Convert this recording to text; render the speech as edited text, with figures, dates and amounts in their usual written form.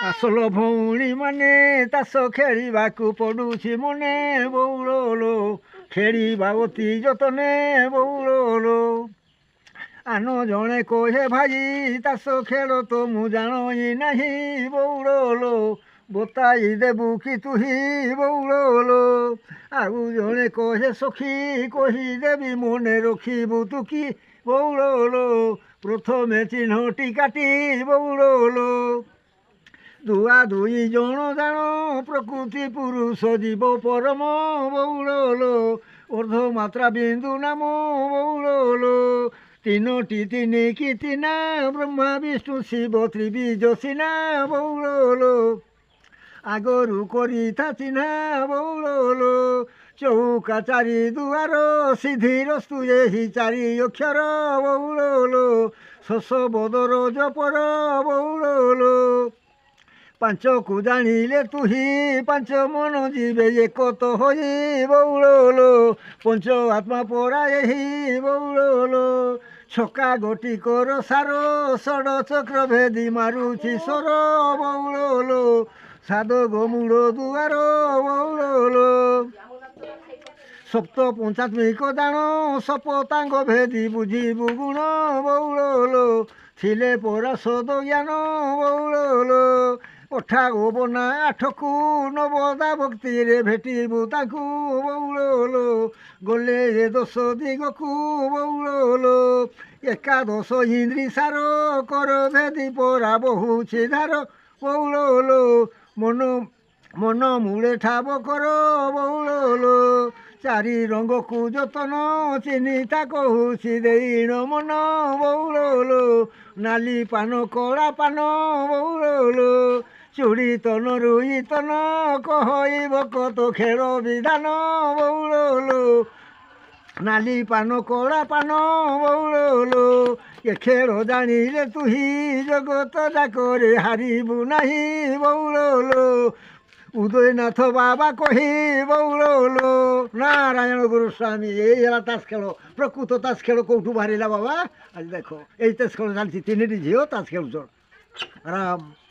আসল ভଉଣୀ ମାନେ ତାସ ଖେଳିବାକୁ ପଡ଼ୁଛି ମନେ ବଉଲୋ ଖେଳିବା ଅତି ଯତନେ ବଉଲୋ ଆନ ଜଣେ କହେ ଭାଇ ତାସ ଖେଳ ତ ମୁଁ ଜାଣଇ ନାହିଁ ବଉଲୋ ବତାଇ ଦେବୁ କି ତୁହି ବଉଲୋ ଆଉ ଜଣେ କହେ ସଖୀ କହିଦେବି ମନେ ରଖିବୁ ତୁ କି ବଉଲୋ ପ୍ରଥମେ ଚିହ୍ନଟି କାଟି ବଉଲୋ ଦୁଆ ଦୁଇ ଜଣ ଜାଣ ପ୍ରକୃତି ପୁରୁଷ ଜୀବ ପରମ ବଉଲୋ ଅର୍ଦ୍ଧମାତ୍ରା ବିନ୍ଦୁ ନାମ ବଉଲୋ ତିନୋଟି ତିନି କି ତିନା ବ୍ରହ୍ମା ବିଷ୍ଣୁ ଶିବ ତ୍ରିବୀଜ ସିନା ବଉଲୋ ଆଗରୁ କରିଥା ଚିହ୍ନା ବଉଲୋ ଚୌକା ଚାରି ଦୁଆର ସିଦ୍ଧିରସ୍ତୁ ଏହି ଚାରି ଅକ୍ଷର ବଉଲୋ ଶଶ ବଦର ଜପର ବଉଲୋ ପାଞ୍ଚକୁ ଜାଣିଲେ ତୁହି ପାଞ୍ଚ ମନ ଯିବେ ଏକ ତ ହୋଇ ବଉଲୋ ପଞ୍ଚ ଆତ୍ମା ପରା ଏହି ବଉଲୋ ଛକା ଗୋଟି କର ସାର ଷଡ଼ ଚକ୍ର ଭେଦି ମାରୁଛି ସ୍ୱର ବଉଲୋ ସାଧ ଗୋମୂଳ ଦୁଆର ବଉଲୋ ସପ୍ତ ପଞ୍ଚାତ୍ମିକ ଦାଣ ସପତାଙ୍ଗ ଭେଦି ବୁଝିବୁ ଗୁଣ ବଉଲୋ ଥିଲେ ପରା ସଦ ଜ୍ଞାନ ବଉଲୋ ଅଠା ଗୋବନା ଆଠକୁ ନବଦା ଭକ୍ତିରେ ଭେଟିବୁ ତାଙ୍କୁ ବଉଲୋ ଗଲେ ଏ ଦଶ ଦିଗକୁ ବଉଲୋ ଏକାଦଶ ଇନ୍ଦ୍ରି ସାର କର ଭେଦି ପରା ବହୁଛି ଧାର ବଉଲୋ ମନ ମୂଳେ ଠାବ କର ବଉଲୋ ଚାରି ରଙ୍ଗକୁ ଯତନ ଚିହ୍ନିତା କହୁଛି ଦେଇଣ ମନ ବଉଲୋ ନାଲି ପାନ କଳା ପାନ ବଉଲୋ ଚୁଡ଼ି ତନ ରୁଇ ତନ କହିବ କତ ଖେଳ ବିଧାନ ବଉଲୋ ନାଲି ପାନ କଳା ପାନ ବଉଲୋ ଏ ଖେଳ ଜାଣିଲେ ତୁହି ଜଗତ ଯାକରେ ହାରିବୁ ନାହିଁ ବଉଲୋ ଉଦୟନାଥ ବାବା କହି ବଉଲୋ ନାରାୟଣ ଗୁରୁ ସ୍ୱାମୀ ଏଇ ହେଲା ତାସ ଖେଳ ପ୍ରକୃତ ତାସ ଖେଳ କେଉଁଠୁ ବାହାରିଲା ବାବା ଆଜି ଦେଖ ଏଇ ତାସ ଖେଳ ଚାଲିଛି ତିନିଟି ଝିଅ ତାସ ଖେଳୁଛ ରାମ